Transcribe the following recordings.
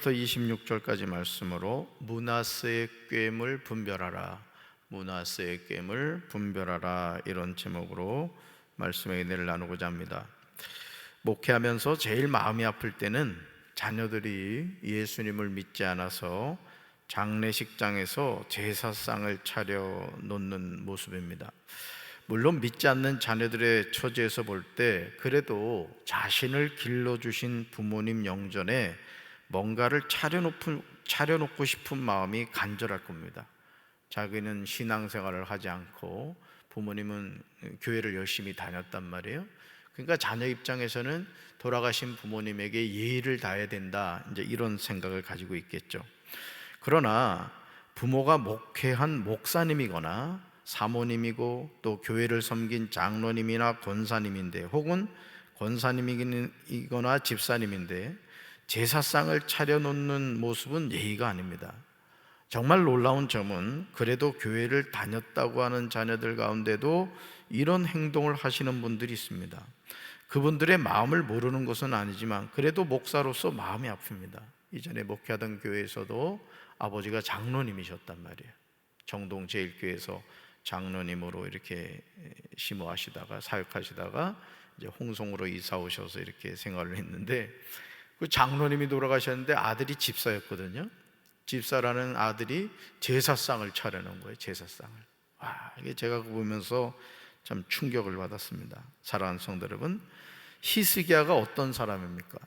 17절부터 26절까지 말씀으로 므낫세의 꾀을 분별하라, 므낫세의 꾀을 분별하라, 이런 제목으로 말씀의 은혜를 나누고자 합니다. 목회하면서 제일 마음이 아플 때는 자녀들이 예수님을 믿지 않아서 장례식장에서 제사상을 차려 놓는 모습입니다. 물론 믿지 않는 자녀들의 처지에서 볼 때 그래도 자신을 길러주신 부모님 영전에 뭔가를 차려놓고 싶은 마음이 간절할 겁니다. 자기는 신앙생활을 하지 않고 부모님은 교회를 열심히 다녔단 말이에요. 그러니까 자녀 입장에서는 돌아가신 부모님에게 예의를 다해야 된다, 이제 이런 생각을 가지고 있겠죠. 그러나 부모가 목회한 목사님이거나 사모님이고 또 교회를 섬긴 장로님이나 권사님인데, 혹은 권사님이거나 집사님인데 제사상을 차려놓는 모습은 예의가 아닙니다. 정말 놀라운 점은 그래도 교회를 다녔다고 하는 자녀들 가운데도 이런 행동을 하시는 분들이 있습니다. 그분들의 마음을 모르는 것은 아니지만 그래도 목사로서 마음이 아픕니다. 이전에 목회하던 교회에서도 아버지가 장로님이셨단 말이에요. 정동 제일교회에서 장로님으로 이렇게 심호하시다가 사역하시다가 이제 홍성으로 이사 오셔서 이렇게 생활을 했는데, 그 장로님이 돌아가셨는데 아들이 집사였거든요. 집사라는 아들이 제사상을 차려놓은 거예요. 제사상을. 이게 제가 보면서 참 충격을 받았습니다. 사랑하는 성도 여러분, 히스기야가 어떤 사람입니까?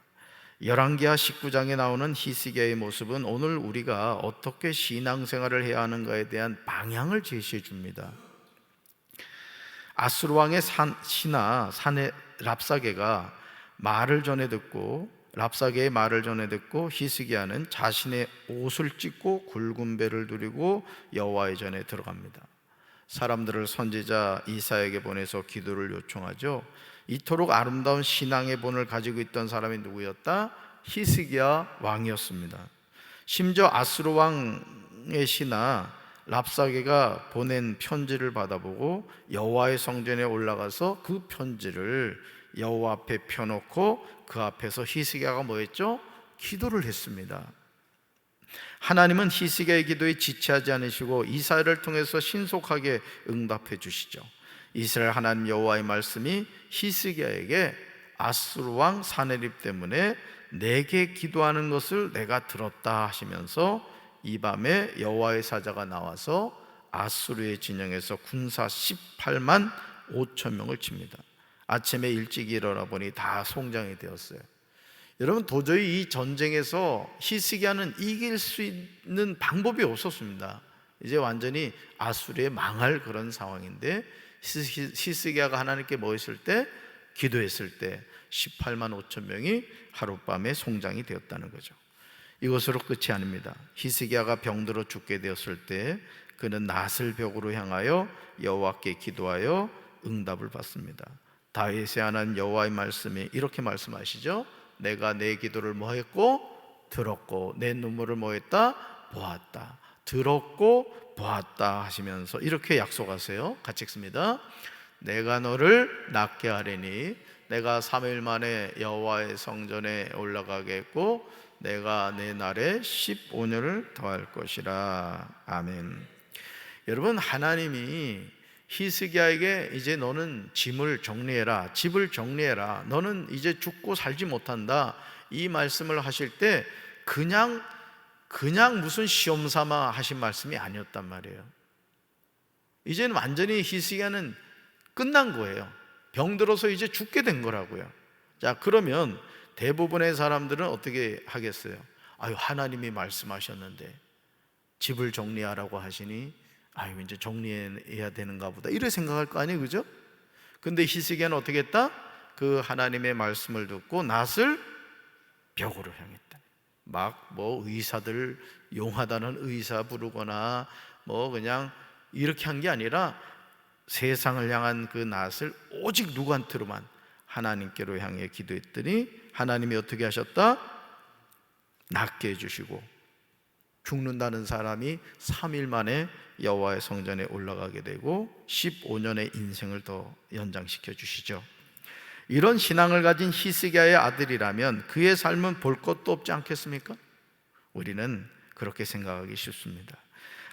열왕기하 19장에 나오는 히스기야의 모습은 오늘 우리가 어떻게 신앙생활을 해야 하는가에 대한 방향을 제시해 줍니다. 아수르 왕의 신하 랍사게가 말을 전해 듣고, 랍사게의 말을 전해 듣고 히스기야는 자신의 옷을 찢고 굵은 배를 두르고 여호와의 전에 들어갑니다. 사람들을 선지자 이사야에게 보내서 기도를 요청하죠. 이토록 아름다운 신앙의 본을 가지고 있던 사람이 누구였다? 히스기야 왕이었습니다. 심지어 아수르 왕의 신하 랍사게가 보낸 편지를 받아보고 여호와의 성전에 올라가서 그 편지를 여호와 앞에 펴놓고 그 앞에서 히스기야가 뭐 했죠? 기도를 했습니다. 하나님은 히스기야의 기도에 지체하지 않으시고 이사야를 통해서 신속하게 응답해 주시죠. 이스라엘 하나님 여호와의 말씀이 히스기야에게 아수르 왕 사네립 때문에 내게 기도하는 것을 내가 들었다 하시면서 이 밤에 여호와의 사자가 나와서 아수르의 진영에서 군사 18만 5천 명을 칩니다. 아침에 일찍 일어나 보니 다 송장이 되었어요. 여러분, 도저히 이 전쟁에서 히스기야는 이길 수 있는 방법이 없었습니다. 이제 완전히 아수르에 망할 그런 상황인데, 히스기야가 하나님께 뭐 했을 때? 기도했을 때 18만 5천 명이 하룻밤에 송장이 되었다는 거죠. 이것으로 끝이 아닙니다. 히스기야가 병들어 죽게 되었을 때 그는 낫을 벽으로 향하여 여호와께 기도하여 응답을 받습니다. 다윗의 하나님 여호와의 말씀이 이렇게 말씀하시죠. 내가 내 기도를 뭐 했고? 들었고 내 눈물을 뭐 했다? 보았다. 들었고 보았다 하시면서 이렇게 약속하세요. 같이 읽습니다. 내가 너를 낫게 하리니 내가 3일 만에 여호와의 성전에 올라가겠고 내가 내 날에 15년을 더할 것이라. 아멘. 여러분, 하나님이 히스기야에게 이제 너는 짐을 정리해라, 집을 정리해라, 너는 이제 죽고 살지 못한다, 이 말씀을 하실 때 그냥 무슨 시험 삼아 하신 말씀이 아니었단 말이에요. 이제는 완전히 히스기야는 끝난 거예요. 병들어서 이제 죽게 된 거라고요. 자, 그러면 대부분의 사람들은 어떻게 하겠어요? 하나님이 말씀하셨는데 집을 정리하라고 하시니 이제 정리해야 되는가 보다, 이렇게 생각할 거 아니에요, 그죠? 근데 히스기야는 어떻게 했다? 그 하나님의 말씀을 듣고 낫을 벽으로 향했다. 막 의사들, 용하다는 의사 부르거나 그냥 이렇게 한 게 아니라 세상을 향한 그 낫을 오직 누구한테로만? 하나님께로 향해 기도했더니 하나님이 어떻게 하셨다? 낫게 해주시고 죽는다는 사람이 3일 만에 여호와의 성전에 올라가게 되고 15년의 인생을 더 연장시켜 주시죠. 이런 신앙을 가진 히스기야의 아들이라면 그의 삶은 볼 것도 없지 않겠습니까? 우리는 그렇게 생각하기 쉽습니다.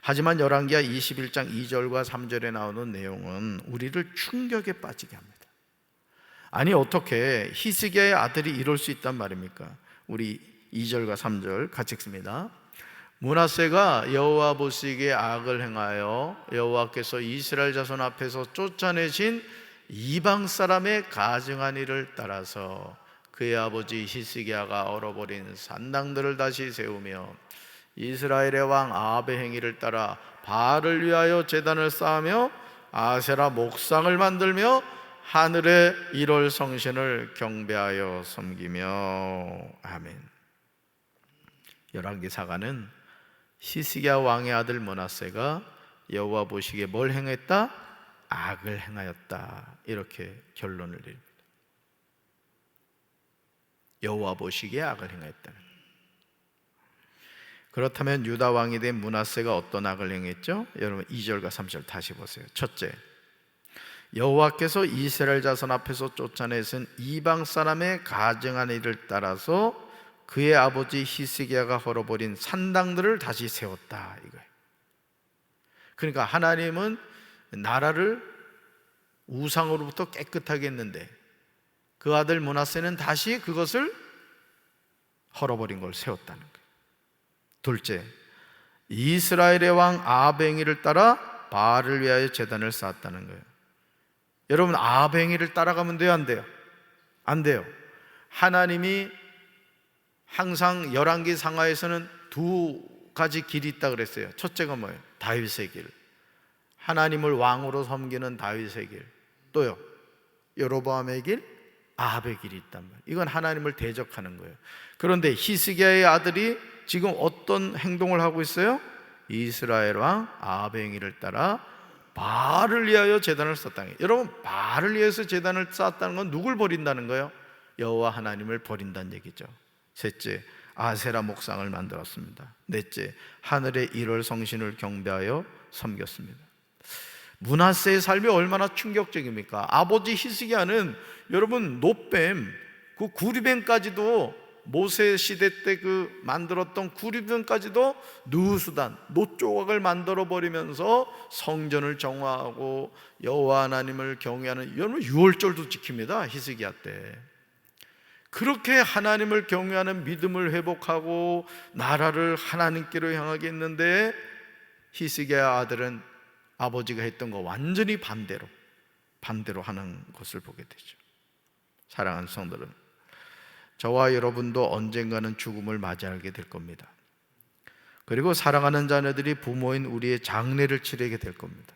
하지만 열왕기하 21장 2절과 3절에 나오는 내용은 우리를 충격에 빠지게 합니다. 아니 어떻게 히스기야의 아들이 이럴 수 있단 말입니까? 우리 2절과 3절 같이 읽습니다. 므낫세가 여호와 보시기에 악을 행하여 여호와께서 이스라엘 자손 앞에서 쫓아내신 이방 사람의 가증한 일을 따라서 그의 아버지 히스기야가 얼어버린 산당들을 다시 세우며 이스라엘의 왕 아합의 행위를 따라 바알을 위하여 제단을 쌓으며 아세라 목상을 만들며 하늘의 일월 성신을 경배하여 섬기며. 아멘. 열왕기사가는 히스기야 왕의 아들 므낫세가 여호와 보시기에 뭘 행했다? 악을 행하였다, 이렇게 결론을 내립니다. 여호와 보시기에 악을 행하였다는. 그렇다면 유다 왕이 된 므낫세가 어떤 악을 행했죠? 여러분 2절과 3절 다시 보세요. 첫째, 여호와께서 이스라엘 자손 앞에서 쫓아내신 이방 사람의 가증한 일을 따라서 그의 아버지 히스기야가 헐어버린 산당들을 다시 세웠다, 이거예요. 그러니까 하나님은 나라를 우상으로부터 깨끗하게 했는데 그 아들 므낫세는 다시 그것을 헐어버린 걸 세웠다는 거예요. 둘째, 이스라엘의 왕 아합의 행위를 따라 바알을 위하여 제단을 쌓았다는 거예요. 여러분, 아합의 행위를 따라가면 돼요, 안 돼요? 안 돼요. 하나님이 항상 열왕기 상하에서는 두 가지 길이 있다 그랬어요. 첫째가 뭐예요? 다윗의 길, 하나님을 왕으로 섬기는 다윗의 길. 또요, 여로보암의 길, 아합의 길이 있단 말이에요. 이건 하나님을 대적하는 거예요. 그런데 히스기야의 아들이 지금 어떤 행동을 하고 있어요? 이스라엘 왕 아합의 행위를 따라 바알을 위하여 제단을 쌓았다는 거예요. 여러분, 바알을 위해서 제단을 쌓았다는 건 누굴 버린다는 거예요? 여호와 하나님을 버린다는 얘기죠. 셋째, 아세라 목상을 만들었습니다. 넷째, 하늘의 일월 성신을 경배하여 섬겼습니다. 므낫세의 삶이 얼마나 충격적입니까? 아버지 히스기야는 여러분 놋뱀, 그 구리뱀까지도 모세 시대 때 그 만들었던 구리뱀까지도 누수단, 놋조각을 만들어 버리면서 성전을 정화하고 여호와 하나님을 경외하는, 여러분 유월절도 지킵니다, 히스기야 때. 그렇게 하나님을 경외하는 믿음을 회복하고 나라를 하나님께로 향하게 했는데 히스기야 아들은 아버지가 했던 거 완전히 반대로 하는 것을 보게 되죠. 사랑하는 성도들, 저와 여러분도 언젠가는 죽음을 맞이하게 될 겁니다. 그리고 사랑하는 자녀들이 부모인 우리의 장례를 치르게 될 겁니다.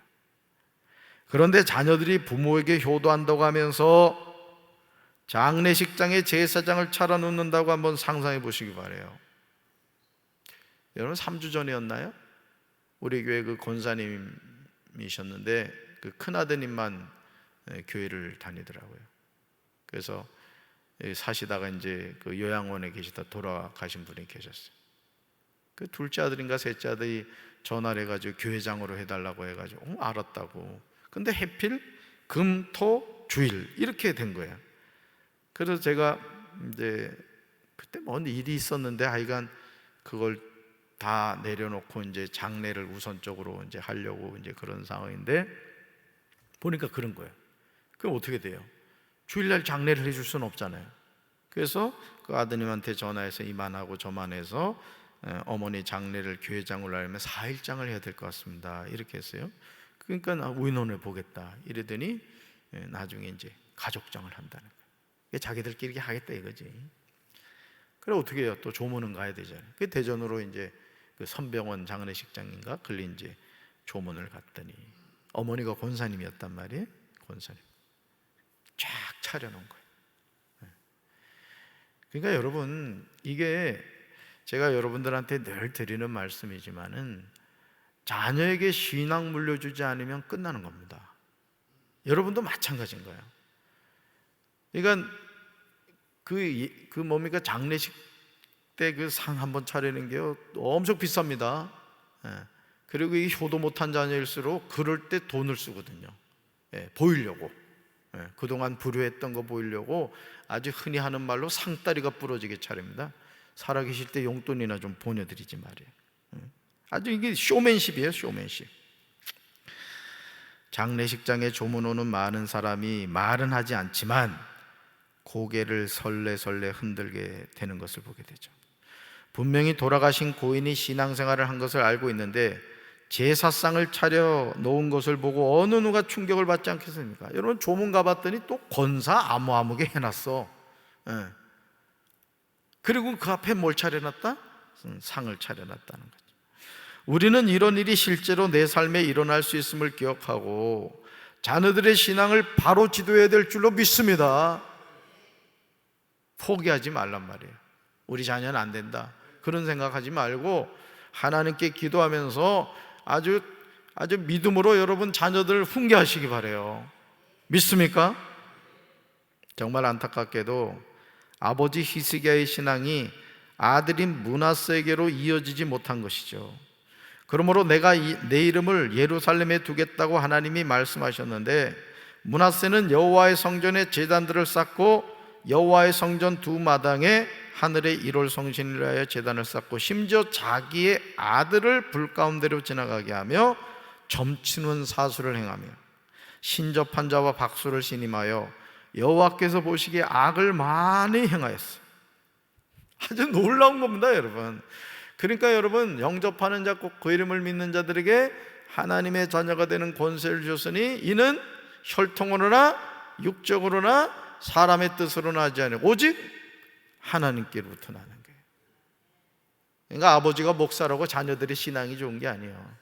그런데 자녀들이 부모에게 효도한다고 하면서 장례식장에 제사장을 차려놓는다고 한번 상상해 보시기 바라요. 여러분, 3주 전이었나요? 우리 교회 그 권사님이셨는데 그 큰아드님만 교회를 다니더라고요. 그래서 사시다가 이제 그 요양원에 계시다 돌아가신 분이 계셨어요. 그 둘째 아들인가 셋째 아들이 전화를 해가지고 교회장으로 해달라고 해가지고 알았다고. 근데 해필 금, 토, 주일 이렇게 된 거예요. 그래서 제가 이제 그때 뭔 일이 있었는데 하여간 그걸 다 내려놓고 이제 장례를 우선적으로 이제 하려고 이제 그런 상황인데 보니까 그런 거예요. 그럼 어떻게 돼요? 주일날 장례를 해줄 수는 없잖아요. 그래서 그 아드님한테 전화해서 이만하고 저만해서 어머니 장례를 교회장으로 하려면 4일장을 해야 될 것 같습니다, 이렇게 했어요. 그러니까 의논해 보겠다 이러더니 나중에 이제 가족장을 한다는 거예요. 자기들끼리 하겠다 이거지. 그래 어떻게 해요? 또 조문은 가야 되잖아요. 그 대전으로 이제 그 선병원 장례식장인가 걸리 이제 조문을 갔더니 어머니가 권사님이었단 말이에요. 권사님 쫙 차려놓은 거예요. 그러니까 여러분, 이게 제가 여러분들한테 늘 드리는 말씀이지만은 자녀에게 신앙 물려주지 않으면 끝나는 겁니다. 여러분도 마찬가지인 거예요. 그러니까 그 뭡니까, 장례식 때 그 상 한번 차리는 게요 엄청 비쌉니다. 그리고 이 효도 못한 자녀일수록 그럴 때 돈을 쓰거든요. 보이려고, 그동안 불효했던 거 보이려고 아주 흔히 하는 말로 상다리가 부러지게 차립니다. 살아계실 때 용돈이나 좀 보내드리지 말이에요. 아주 이게 쇼맨십이에요, 쇼맨십. 장례식장에 조문 오는 많은 사람이 말은 하지 않지만 고개를 설레설레 흔들게 되는 것을 보게 되죠. 분명히 돌아가신 고인이 신앙생활을 한 것을 알고 있는데 제사상을 차려 놓은 것을 보고 어느 누가 충격을 받지 않겠습니까? 여러분, 조문 가봤더니 또 권사 아무아무게 해놨어. 예. 그리고 그 앞에 뭘 차려놨다? 상을 차려놨다는 거죠. 우리는 이런 일이 실제로 내 삶에 일어날 수 있음을 기억하고 자녀들의 신앙을 바로 지도해야 될 줄로 믿습니다. 포기하지 말란 말이에요. 우리 자녀는 안 된다, 그런 생각하지 말고 하나님께 기도하면서 아주 믿음으로 여러분 자녀들을 훈계하시기 바라요. 믿습니까? 정말 안타깝게도 아버지 히스기야의 신앙이 아들인 므낫세에게로 이어지지 못한 것이죠. 그러므로 내가 내 이름을 예루살렘에 두겠다고 하나님이 말씀하셨는데 므낫세는 여호와의 성전에 제단들을 쌓고 여호와의 성전 두 마당에 하늘의 1월 성신을 위하여 제단을 쌓고 심지어 자기의 아들을 불 가운데로 지나가게 하며 점치는 사수를 행하며 신접한 자와 박수를 신임하여 여호와께서 보시기에 악을 많이 행하였어요. 아주 놀라운 겁니다, 여러분. 그러니까 여러분, 영접하는 자, 꼭 그 이름을 믿는 자들에게 하나님의 자녀가 되는 권세를 주셨으니 이는 혈통으로나 육적으로나 사람의 뜻으로나 하지 않아요. 오직 하나님께로부터 나는 거예요. 그러니까 아버지가 목사라고 자녀들의 신앙이 좋은 게 아니에요.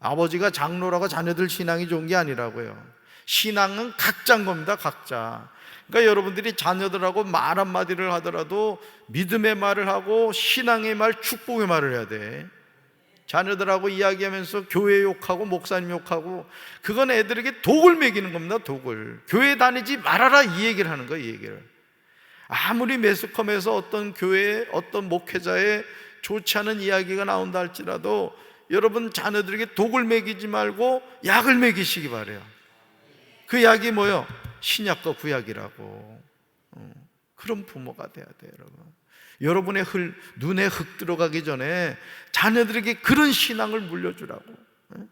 아버지가 장로라고 자녀들 신앙이 좋은 게 아니라고요. 신앙은 각자인 겁니다, 각자. 그러니까 여러분들이 자녀들하고 말 한마디를 하더라도 믿음의 말을 하고 신앙의 말, 축복의 말을 해야 돼. 자녀들하고 이야기하면서 교회 욕하고 목사님 욕하고, 그건 애들에게 독을 먹이는 겁니다, 독을. 교회 다니지 말아라, 이 얘기를 하는 거예요, 이 얘기를. 아무리 매스컴에서 어떤 교회에 어떤 목회자의 좋지 않은 이야기가 나온다 할지라도 여러분 자녀들에게 독을 먹이지 말고 약을 먹이시기 바래요. 그 약이 뭐예요? 신약과 구약이라고. 그런 부모가 돼야 돼요, 여러분. 여러분의 눈에 흙 들어가기 전에 자녀들에게 그런 신앙을 물려주라고.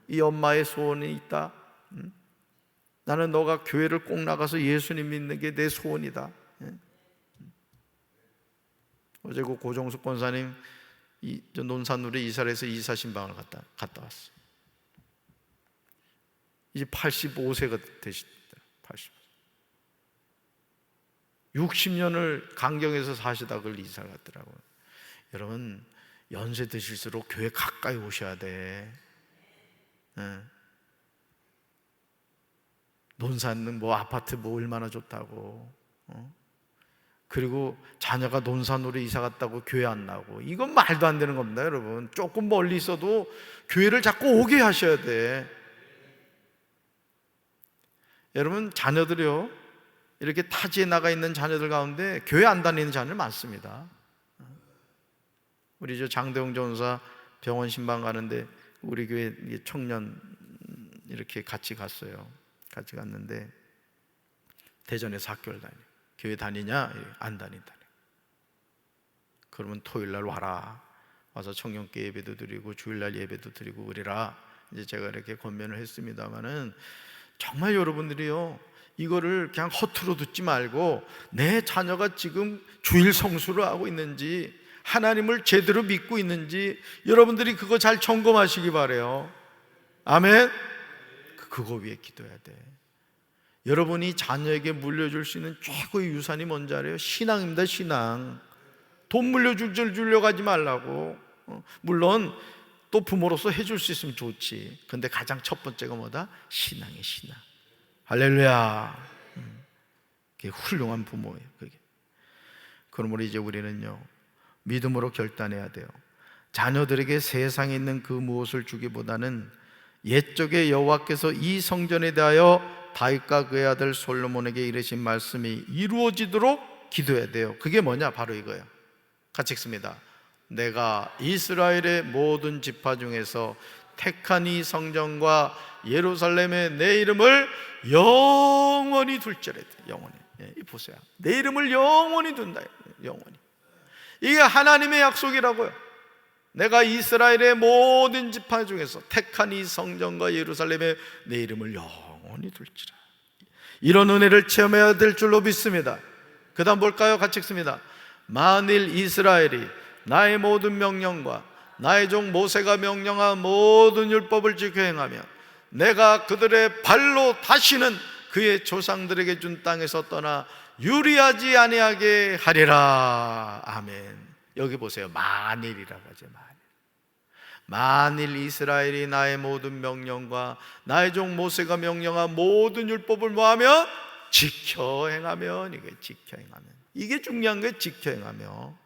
이 엄마의 소원이 있다. 나는 너가 교회를 꼭 나가서 예수님 믿는 게 내 소원이다. 어제 그 고종숙 권사님 논산으로 이사를 해서 이사신방을 갔다 왔어요. 이제 85세가 되시더라고요. 60년을 강경에서 사시다 그걸 이사를 갔더라고요. 여러분, 연세 드실수록 교회 가까이 오셔야 돼. 논산은 뭐 아파트 뭐 얼마나 좋다고. 그리고 자녀가 논산으로 이사 갔다고 교회 안 나고, 이건 말도 안 되는 겁니다, 여러분. 조금 멀리 있어도 교회를 자꾸 오게 하셔야 돼. 여러분, 자녀들이요, 이렇게 타지에 나가 있는 자녀들 가운데 교회 안 다니는 자녀들 많습니다. 우리 저 장대웅 전사 병원 신방 가는데 우리 교회 청년 이렇게 같이 갔어요. 같이 갔는데 대전에서 학교를 다녀. 교회 다니냐? 안 다닌다네. 그러면 토요일 날 와라. 와서 청년께 예배도 드리고 주일날 예배도 드리고 그래라. 이제 제가 이렇게 권면을 했습니다마는 정말 여러분들이요, 이거를 그냥 허투루 듣지 말고 내 자녀가 지금 주일 성수를 하고 있는지, 하나님을 제대로 믿고 있는지 여러분들이 그거 잘 점검하시기 바래요. 아멘. 그거 위해 기도해야 돼. 여러분이 자녀에게 물려줄 수 있는 최고의 유산이 뭔지 알아요? 신앙입니다, 신앙. 돈 물려주려고 하지 말라고. 물론 또 부모로서 해줄 수 있으면 좋지. 근데 가장 첫 번째가 뭐다? 신앙이에요, 신앙. 할렐루야. 그게 훌륭한 부모예요, 그게. 그러므로 이제 우리는요, 믿음으로 결단해야 돼요. 자녀들에게 세상에 있는 그 무엇을 주기보다는 옛적에 여호와께서 이 성전에 대하여 다윗과 그의 아들 솔로몬에게 이르신 말씀이 이루어지도록 기도해야 돼요. 그게 뭐냐? 바로 이거예요. 같이 읽습니다. 내가 이스라엘의 모든 지파 중에서 택한 이 성전과 예루살렘에 내 이름을 영원히 둘 자라. 영원히. 보세요. 내 이름을 영원히 둔다. 영원히. 이게 하나님의 약속이라고요. 내가 이스라엘의 모든 지파 중에서 택한 이 성전과 예루살렘에 내 이름을 영원히 둘지라. 이런 은혜를 체험해야 될 줄로 믿습니다. 그 다음 볼까요? 같이 읽습니다. 만일 이스라엘이 나의 모든 명령과 나의 종 모세가 명령한 모든 율법을 지켜 행하면 내가 그들의 발로 다시는 그의 조상들에게 준 땅에서 떠나 유리하지 아니하게 하리라. 아멘. 여기 보세요. 만일이라고 하죠. 만일 이스라엘이 나의 모든 명령과 나의 종 모세가 명령한 모든 율법을 뭐하면? 지켜 행하면. 이게 지켜 행하면, 이게 중요한 거예요. 지켜 행하며.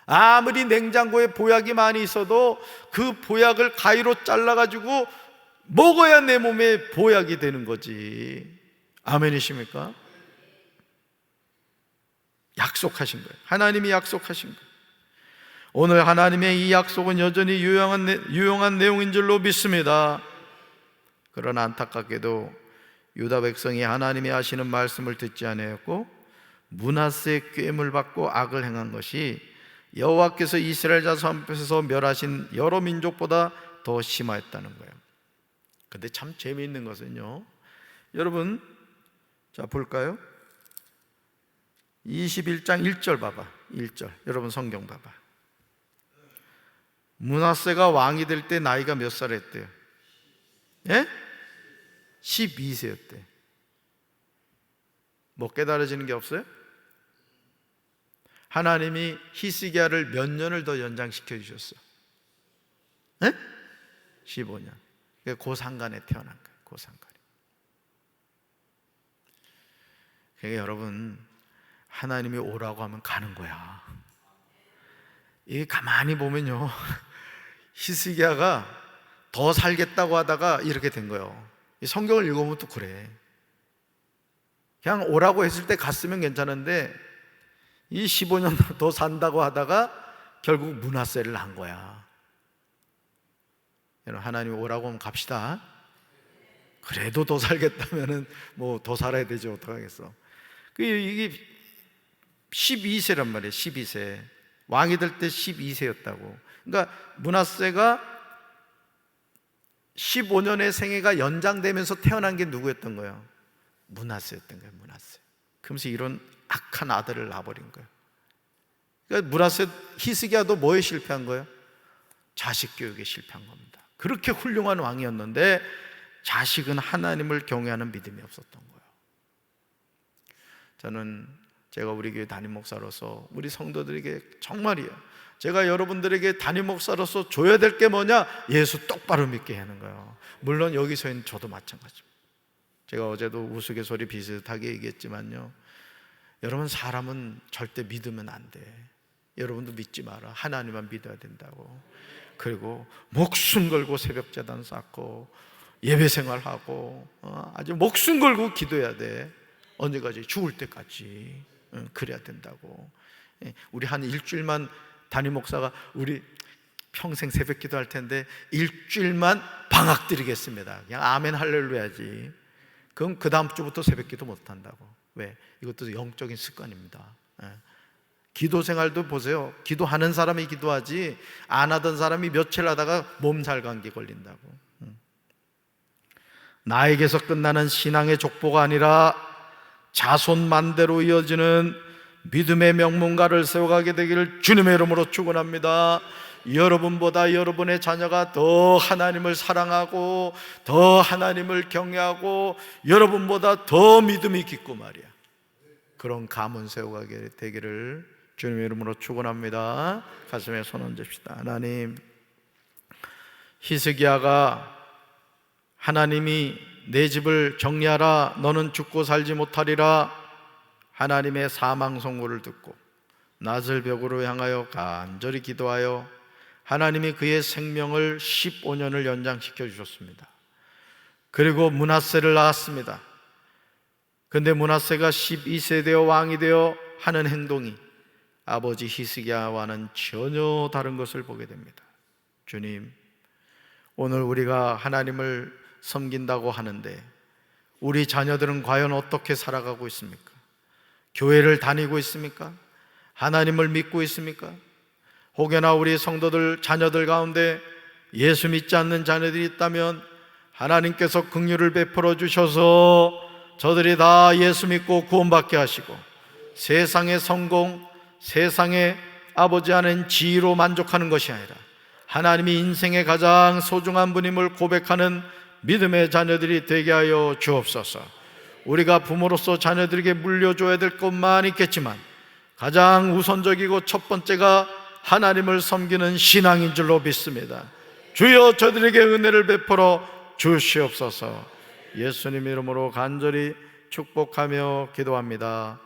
아무리 냉장고에 보약이 많이 있어도 그 보약을 가위로 잘라가지고 먹어야 내 몸에 보약이 되는 거지. 아멘이십니까? 약속하신 거예요. 하나님이 약속하신 거예요. 오늘 하나님의 이 약속은 여전히 유용한 내용인 줄로 믿습니다. 그러나 안타깝게도 유다 백성이 하나님이 하시는 말씀을 듣지 아니하였고 므낫세의 꾀임을 받고 악을 행한 것이 여호와께서 이스라엘 자손 앞에서 멸하신 여러 민족보다 더 심하였다는 거예요. 근데 참 재미있는 것은요, 여러분, 자 볼까요? 21장 1절 봐봐. 1절 여러분 성경 봐봐. 므낫세가 왕이 될 때 나이가 몇 살이었대요? 예? 12세였대. 뭐 깨달아지는 게 없어요? 하나님이 히스기야를 몇 년을 더 연장시켜 주셨어? 예? 15년. 고상간에 태어난 거예요. 고상간에. 그러니까 여러분, 하나님이 오라고 하면 가는 거야. 이게 가만히 보면요, 히스기야가 더 살겠다고 하다가 이렇게 된 거예요. 이 성경을 읽어보면 또 그래. 그냥 오라고 했을 때 갔으면 괜찮은데 이 15년 더 산다고 하다가 결국 므낫세를 한 거야. 여러분, 하나님이 오라고 하면 갑시다. 그래도 더 살겠다면은 뭐 더 살아야 되지 어떡하겠어. 이게 12세란 말이에요. 12세. 왕이 될 때 12세였다고. 그러니까 므낫세가 15년의 생애가 연장되면서 태어난 게 누구였던 거예요? 므낫세였던 거예요. 므낫세. 그러면서 이런 악한 아들을 낳아버린 거예요. 그러니까 므낫세, 히스기야도 뭐에 실패한 거예요? 자식 교육에 실패한 겁니다. 그렇게 훌륭한 왕이었는데 자식은 하나님을 경외하는 믿음이 없었던 거예요. 저는 제가 우리 교회 담임 목사로서 우리 성도들에게 정말이에요, 제가 여러분들에게 담임 목사로서 줘야 될 게 뭐냐? 예수 똑바로 믿게 하는 거예요. 물론 여기서는 저도 마찬가지입니다. 제가 어제도 우스갯소리 비슷하게 얘기했지만요, 여러분, 사람은 절대 믿으면 안 돼. 여러분도 믿지 마라. 하나님만 믿어야 된다고. 그리고 목숨 걸고 새벽제단 쌓고 예배 생활하고 아주 목숨 걸고 기도해야 돼. 언제까지? 죽을 때까지. 그래야 된다고. 우리 한 일주일만 담임 목사가 우리 평생 새벽 기도할 텐데 일주일만 방학 드리겠습니다. 그냥 아멘 할렐루야지. 그럼 그 다음 주부터 새벽 기도 못 한다고. 왜? 이것도 영적인 습관입니다. 기도 생활도 보세요. 기도하는 사람이 기도하지 안 하던 사람이 며칠 하다가 몸살 감기 걸린다고. 나에게서 끝나는 신앙의 족보가 아니라 자손 만대로 이어지는 믿음의 명문가를 세워가게 되기를 주님의 이름으로 축원합니다. 여러분보다 여러분의 자녀가 더 하나님을 사랑하고 더 하나님을 경외하고 여러분보다 더 믿음이 깊고 말이야, 그런 가문 세워가게 되기를 주님의 이름으로 축원합니다. 가슴에 손 얹읍시다. 하나님, 히스기야가 하나님이 내 집을 정리하라, 너는 죽고 살지 못하리라, 하나님의 사망 선고를 듣고 낫을 벽으로 향하여 간절히 기도하여 하나님이 그의 생명을 15년을 연장시켜 주셨습니다. 그리고 므낫세를 낳았습니다. 그런데 므낫세가 12세 되어 왕이 되어 하는 행동이 아버지 히스기야와는 전혀 다른 것을 보게 됩니다. 주님, 오늘 우리가 하나님을 섬긴다고 하는데 우리 자녀들은 과연 어떻게 살아가고 있습니까? 교회를 다니고 있습니까? 하나님을 믿고 있습니까? 혹여나 우리 성도들 자녀들 가운데 예수 믿지 않는 자녀들이 있다면 하나님께서 긍휼을 베풀어 주셔서 저들이 다 예수 믿고 구원받게 하시고 세상의 성공, 세상의 아버지 하는 지위로 만족하는 것이 아니라 하나님이 인생의 가장 소중한 분임을 고백하는 믿음의 자녀들이 되게 하여 주옵소서. 우리가 부모로서 자녀들에게 물려줘야 될 것만 있겠지만 가장 우선적이고 첫 번째가 하나님을 섬기는 신앙인 줄로 믿습니다. 주여 저들에게 은혜를 베풀어 주시옵소서. 예수님 이름으로 간절히 축복하며 기도합니다.